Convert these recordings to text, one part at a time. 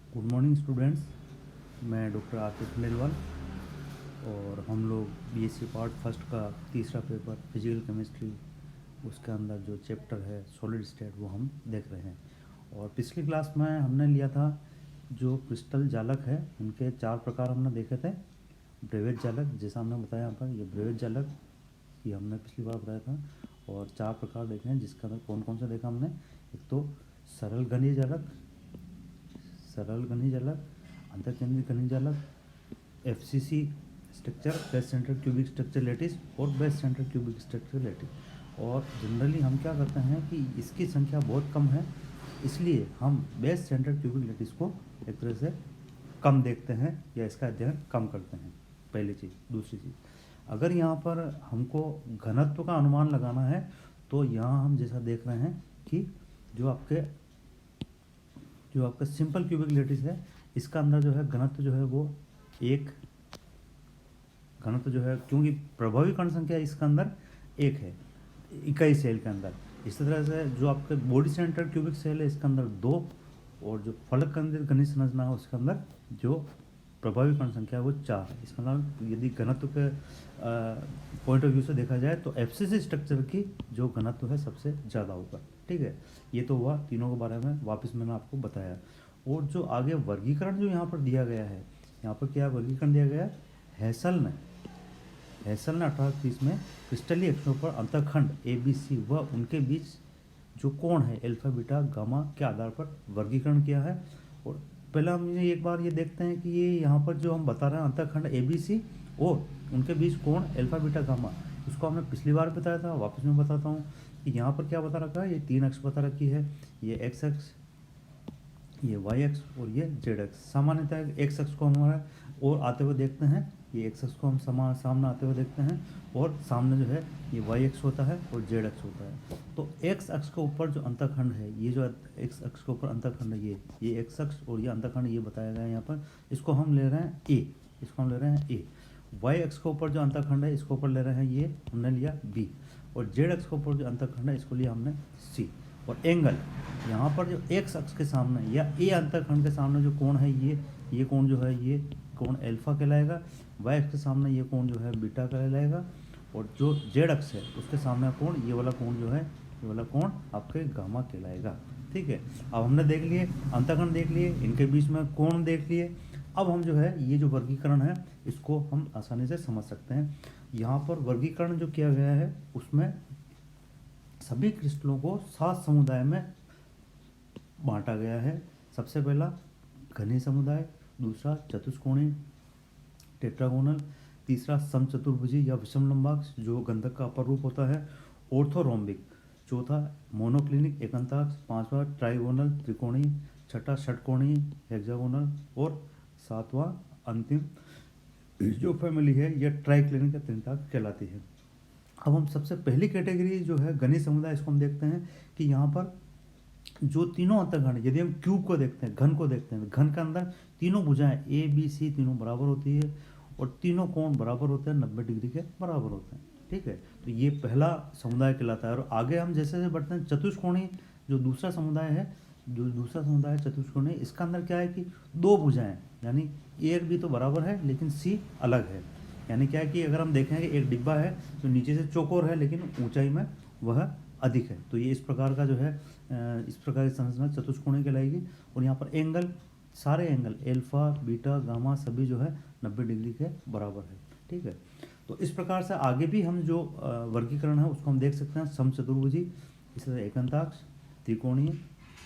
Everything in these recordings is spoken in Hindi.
Good morning students. मैं डॉक्टर आतिफ खंडेलवाल और हम लोग बीएससी पार्ट फर्स्ट का तीसरा पेपर फिजिकल केमिस्ट्री, उसके अंदर जो चैप्टर है सॉलिड स्टेट वो हम देख रहे हैं। और पिछली क्लास में हमने लिया था जो क्रिस्टल जालक है उनके 4 प्रकार हमने देखे थे। ब्रेवेज जालक, जैसा हमने बताया यहाँ पर, ये ब्रेवेज जालक ये हमने पिछली बार बताया था। और 4 प्रकार देखे हैं, जिसके अंदर कौन कौन सा देखा हमने। एक तो सरल घनीय जालक, सरल घनीय जालक, अंतर्केंद्रित घनीय जालक, FCC structure, base centre cubic structure lattice और base centre cubic structure lattice. और जनरली हम क्या करते हैं कि इसकी संख्या बहुत कम है, इसलिए हम बेस सेंटर क्यूबिक लेटिस को एक तरह से कम देखते हैं या इसका अध्ययन कम करते हैं। पहली चीज़। दूसरी चीज़, अगर यहाँ पर हमको घनत्व का अनुमान लगाना है तो यहाँ हम जैसा देख रहे हैं कि जो आपका सिंपल क्यूबिक लेटिस है, इसका अंदर जो है घनत्व जो है वो एक घनत्व जो है, क्योंकि प्रभावी कण संख्या इसके अंदर एक है इकाई सेल के अंदर। इसी तरह से जो आपके बॉडी सेंटर क्यूबिक सेल है इसके अंदर 2, और जो फलक केंद्रित घनीय संरचना है उसके अंदर जो प्रभावी कण संख्या है वो 4 है। इसका मतलब यदि घनत्व के पॉइंट ऑफ व्यू से देखा जाए तो एफसीसी स्ट्रक्चर की जो घनत्व है सबसे ज़्यादा होगा। ठीक है, ये तो हुआ तीनों के बारे में, वापस मैंने आपको बताया। और जो आगे वर्गीकरण जो यहाँ पर दिया गया है, यहाँ पर क्या वर्गीकरण दिया गया है, हैसल ने 1830 में क्रिस्टलीय अक्षों पर अंतःखंड ए बी सी व उनके बीच जो कोण है अल्फा बीटा गामा के आधार पर वर्गीकरण किया है। और पहला हम ये एक बार ये देखते हैं कि ये यहाँ पर जो हम बता रहे हैं अंतःखंड ए बी सी और उनके बीच कोण अल्फा बीटा गामा, इसको हमने पिछली बार बताया था, वापस मैं बताता हूँ कि यहाँ पर क्या बता रखा है। ये 3 अक्ष बता रखी है, ये एक्स अक्ष, ये वाई एक्स और ये जेड एक्स। सामान्यतः एक्स अक्ष को हमारा और आते हुए देखते हैं, ये एक्स अक्ष को हम सामने आते हुए देखते हैं, और सामने जो है ये वाई एक्स होता है और जेड एक्स होता है। तो एक्स अक्ष के ऊपर जो अंतःखंड है, ये जो एक्स अक्ष के ऊपर अंतःखंड है, ये एक्स अक्ष और ये अंतःखंड ये बताया गया है यहाँ पर, इसको हम ले रहे हैं ए, इसको हम ले रहे हैं ए। वाई एक्स के ऊपर जो अंतःखंड है इसके ऊपर ले रहे हैं ये हमने लिया बी, और जेड एक्स के ऊपर जो अंतःखंड है इसको लिया हमने सी। और एंगल यहाँ पर जो एक्स अक्ष के सामने या ए अंतःखंड के सामने जो कोण है ये कोण जो है ये कोण अल्फा कहलाएगा। वाई अक्ष के सामने ये कोण जो है बीटा कहलाएगा, और जो जेड अक्ष है उसके सामने कोण ये वाला कोण जो है, ये वाला कोण आपके गामा कहलाएगा। ठीक है, अब हमने देख लिए अंतःखंड, देख लिए इनके बीच में कोण देख लिए। अब हम जो है ये जो वर्गीकरण है इसको हम आसानी से समझ सकते हैं। यहाँ पर वर्गीकरण जो किया गया है उसमें सभी क्रिस्टलों को 7 समुदाय में बांटा गया है। सबसे पहला घनीय समुदाय, दूसरा चतुष्कोणीय टेट्रागोनल, तीसरा समचतुर्भुजी या विषम लंबाक्ष जो गंधक का अपर रूप होता है, ऑर्थोरोम्बिक, चौथा मोनोक्लिनिक एकांताक्ष, पांचवा ट्राइगोनल त्रिकोणीय, छठा षटकोणीय हेक्सागोनल, और सातवां अंतिम जो फैमिली है यह ट्राइक्लिनिक या त्रिताक्ष कहलाती है। अब हम सबसे पहली कैटेगरी जो है घनीय समुदाय, इसको हम देखते हैं कि यहाँ पर जो तीनों अंतःखंड, यदि हम क्यूब को देखते हैं, घन को देखते हैं, घन के अंदर तीनों भुजाएं ए बी सी तीनों बराबर होती है और तीनों कोण बराबर होते हैं, 90 डिग्री के बराबर होते हैं। ठीक है, तो ये पहला समुदाय कहलाता है। और आगे हम जैसे जैसे बढ़ते हैं, चतुष्कोणीय जो दूसरा समुदाय है, जो दूसरा समुदाय है चतुष्कोणीय, इसका अंदर क्या है कि 2 भुजाएं, यानी एक भी तो बराबर है लेकिन सी अलग है। यानी क्या है कि अगर हम देखें कि एक डिब्बा है जो नीचे से चौकोर है लेकिन ऊंचाई में वह अधिक है, तो ये इस प्रकार का जो है इस प्रकार की संरचना चतुष्कोणीय कहलाएगी। और यहाँ पर एंगल, सारे एंगल अल्फा बीटा गामा सभी जो है 90 डिग्री के बराबर है। ठीक है, तो इस प्रकार से आगे भी हम जो वर्गीकरण है उसको हम देख सकते हैं। समचतुर्भुजी, इसी तरह एकांताक्ष, त्रिकोणीय,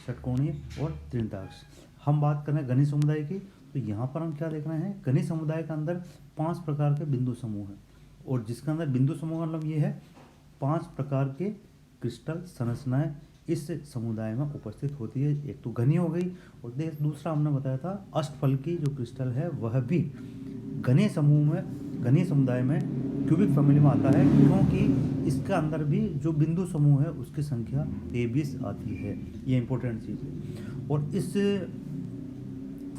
षटकोणीय और त्रिताक्ष। हम बात करें घनीय समुदाय की, तो यहाँ पर हम क्या देख रहे हैं, घनीय समुदाय के अंदर 5 प्रकार के बिंदु समूह हैं, और जिसके अंदर बिंदु समूह का मतलब ये है 5 प्रकार के क्रिस्टल संरचनाएं इस समुदाय में उपस्थित होती है। एक तो घनी हो गई, और दूसरा हमने बताया था अष्टफल की जो क्रिस्टल है वह भी घनीय समूह में, घनीय समुदाय में क्यूबिक फैमिली में आता है, क्योंकि इसके अंदर भी जो बिंदु समूह है उसकी संख्या 23 आती है। ये इंपॉर्टेंट चीज़ है। और इस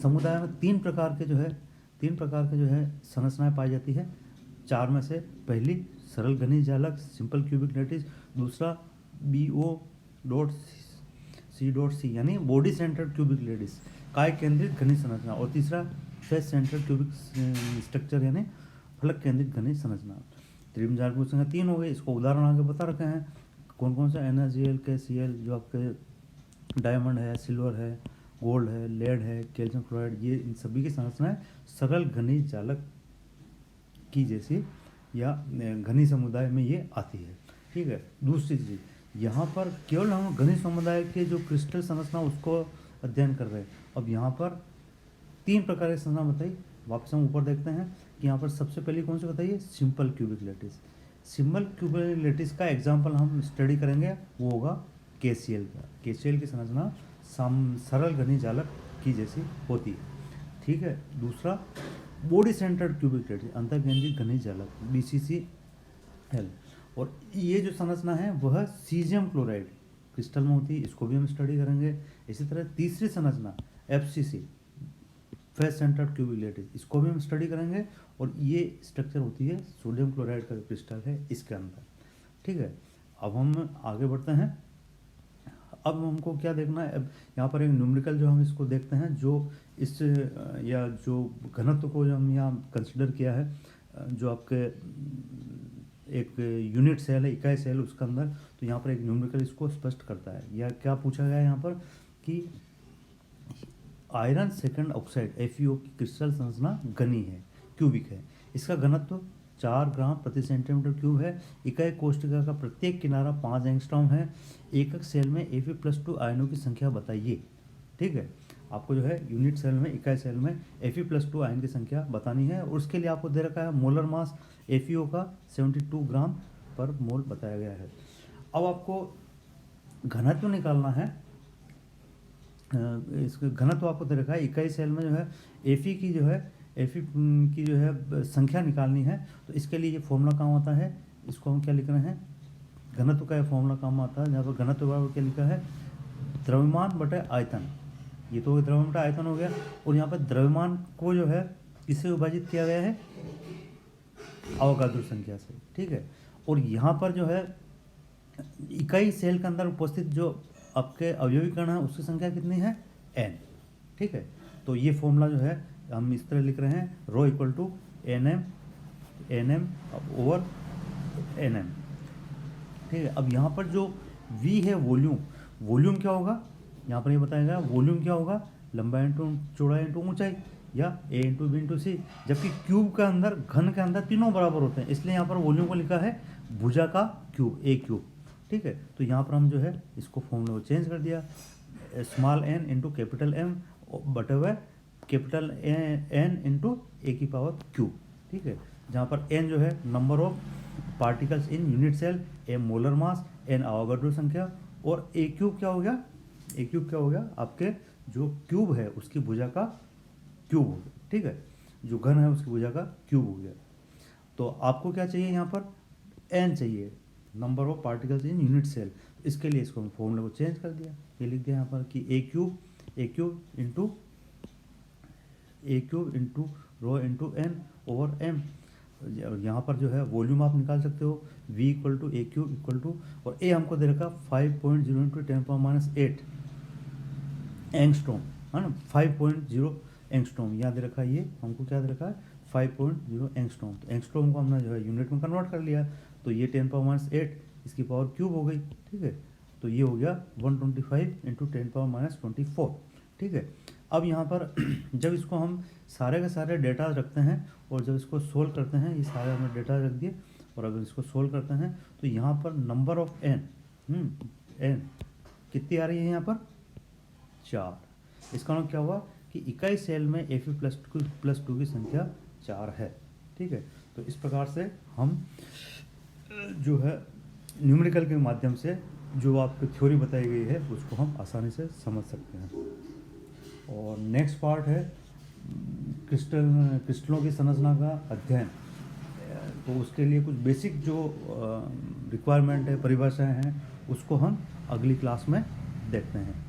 समुदाय में 3 प्रकार के जो है संरचनाएं पाई जाती है। 4 में से पहली सरल घनीय जालक सिंपल क्यूबिक लेटिस, दूसरा BO.C C.C यानी बॉडी सेंटर्ड क्यूबिक लेटिस, काय केंद्रित घनी संरचना। और तीसरा फेस सेंटर्ड क्यूबिक स्ट्रक्चर यानी फलक केंद्रित घनी संरचना। त्रिभुजाकार की संख्या 3 हो गई। इसको उदाहरण आगे बता रखे हैं कौन कौन सा, NaCl, KCl जो आपके डायमंड है, सिल्वर है, गोल्ड है, लेड है, कैल्शियम क्लोराइड, ये इन सभी की संरचनाएं सरल घनी जालक की जैसी या घनी समुदाय में ये आती है। ठीक है। दूसरी चीज़, यहाँ पर केवल हम घनी समुदाय के जो क्रिस्टल संरचना उसको अध्ययन कर रहे हैं। अब यहाँ पर 3 प्रकार की संरचना बताई। वापस हम ऊपर देखते हैं कि यहाँ पर सबसे पहले कौन सी बताइए, simple cubic lattice. Simple cubic lattice का एग्जाम्पल हम स्टडी करेंगे, वो होगा KCl का। KCl की संरचना सरल घनी जालक की जैसी होती है। ठीक है। दूसरा बॉडी सेंटर्ड क्यूबिक लेटिस, अंतर केंद्रित घनी जालक, BCCl। और ये जो संरचना है वह सीजियम क्लोराइड क्रिस्टल में होती है, इसको भी हम स्टडी करेंगे। इसी तरह तीसरी संरचना FCC, face centred cubic lattice, इसको भी हम स्टडी करेंगे। और ये स्ट्रक्चर होती है सोडियम क्लोराइड का क्रिस्टल है इसके अंदर। ठीक है। अब हम आगे बढ़ते हैं। अब हमको क्या देखना है, अब यहाँ पर एक न्यूमेरिकल जो हम इसको देखते हैं, जो इस या जो घनत्व को जो हम यहाँ कंसिडर किया है, जो आपके एक यूनिट सेल है, इकाई सेल, उसके अंदर, तो यहाँ पर एक न्यूमेरिकल इसको स्पष्ट करता है। या क्या पूछा गया है यहाँ पर कि आयरन सेकंड ऑक्साइड FeO की क्रिस्टल संरचना घनी है, क्यूबिक है। इसका घनत्व 4 ग्राम प्रति सेंटीमीटर क्यूब है। इकाई कोष्ठिका का प्रत्येक किनारा 5 एंगस्ट्रॉम है। एकक सेल में Fe+2 आयनों की संख्या बताइए। ठीक है। आपको जो है यूनिट सेल में, इकाई सेल में Fe+2 आयन की संख्या बतानी है। और उसके लिए आपको दे रखा है मोलर मास FeO का 72 ग्राम पर मोल बताया गया है। अब आपको घनत्व निकालना है। इसका घनत्व आपको दे रखा है, इकाई सेल में जो है Fe की जो है संख्या निकालनी है। तो इसके लिए ये फॉर्मूला काम आता है। इसको हम क्या लिख रहे हैं, घनत्व का ये फॉर्मूला काम आता है, जहाँ पर घनत्व बराबर क्या लिखा है, द्रव्यमान बटे आयतन। ये तो द्रव्यमान बटे आयतन हो गया। और यहाँ पर द्रव्यमान को जो है किससे विभाजित किया गया है, अवोगाद्रो संख्या से। ठीक है। और यहाँ पर जो है इकाई सेल के अंदर उपस्थित जो आपके अवयवी कण है उसकी संख्या कितनी है, n। ठीक है। तो ये फॉर्मूला जो है हम इस तरह लिख रहे हैं, ρ = nm ओवर nm। ठीक है। अब यहाँ पर जो V है वॉल्यूम क्या होगा, यहाँ पर ये बताया गया वॉल्यूम क्या होगा, लंबाई इंटू चौड़ाई इंटू ऊंचाई, या A into B into C। जबकि क्यूब के अंदर, घन के अंदर तीनों बराबर होते हैं, इसलिए यहाँ पर वॉल्यूम को लिखा है भुजा का क्यूब, A क्यूब। ठीक है। तो यहाँ पर हम जो है इसको फॉर्मूला को चेंज कर दिया, small n into capital M बटे हुए कैपिटल N इंटू A⁻³ ठीक है। जहाँ पर n जो है number of particles in unit cell, m molar mass, n Avogadro संख्या, और A³ क्या हो गया, A³ क्या हो गया, आपके जो क्यूब है उसकी भुजा का क्यूब हो गया। ठीक है। जो घन है उसकी भुजा का क्यूब हो गया। तो आपको क्या चाहिए, यहाँ पर n चाहिए, number of particles in unit cell. इसके लिए इसको हम फॉर्मूला को चेंज कर दिया, ये लिख दिया यहाँ पर कि A³ into ρ into n over m। यहाँ पर जो है वॉल्यूम आप निकाल सकते हो, V = A³ और A हमको दे रखा 5.0 × 10⁻⁸ एंगस्ट्रॉम, है ना, 5.0 एंगस्ट्रॉम यहाँ दे रखा है। ये हमको क्या दे रखा है, 5.0 एंगस्ट्रॉम। तो एंगस्ट्रॉम को हमने जो है यूनिट में कन्वर्ट कर लिया, तो ये 10⁻⁸ इसकी पावर क्यूब हो गई। ठीक है। तो ये हो गया 125 × 10⁻24। ठीक है। अब यहाँ पर जब इसको हम सारे के सारे डेटा रखते हैं और जब इसको सोल्व करते हैं, ये सारे हमने डेटा रख दिए और अगर इसको सोल्व करते हैं तो यहाँ पर नंबर ऑफ n कितनी आ रही है, यहाँ पर 4। इसका मतलब क्या हुआ कि इकाई सेल में Fe+2 की संख्या 4 है। ठीक है। तो इस प्रकार से हम जो है न्यूमेरिकल के माध्यम से जो आपको थ्योरी बताई गई है उसको हम आसानी से समझ सकते हैं। और नेक्स्ट पार्ट है क्रिस्टलों की संरचना का अध्ययन। तो उसके लिए कुछ बेसिक जो रिक्वायरमेंट है, परिभाषाएं हैं, उसको हम अगली क्लास में देखते हैं।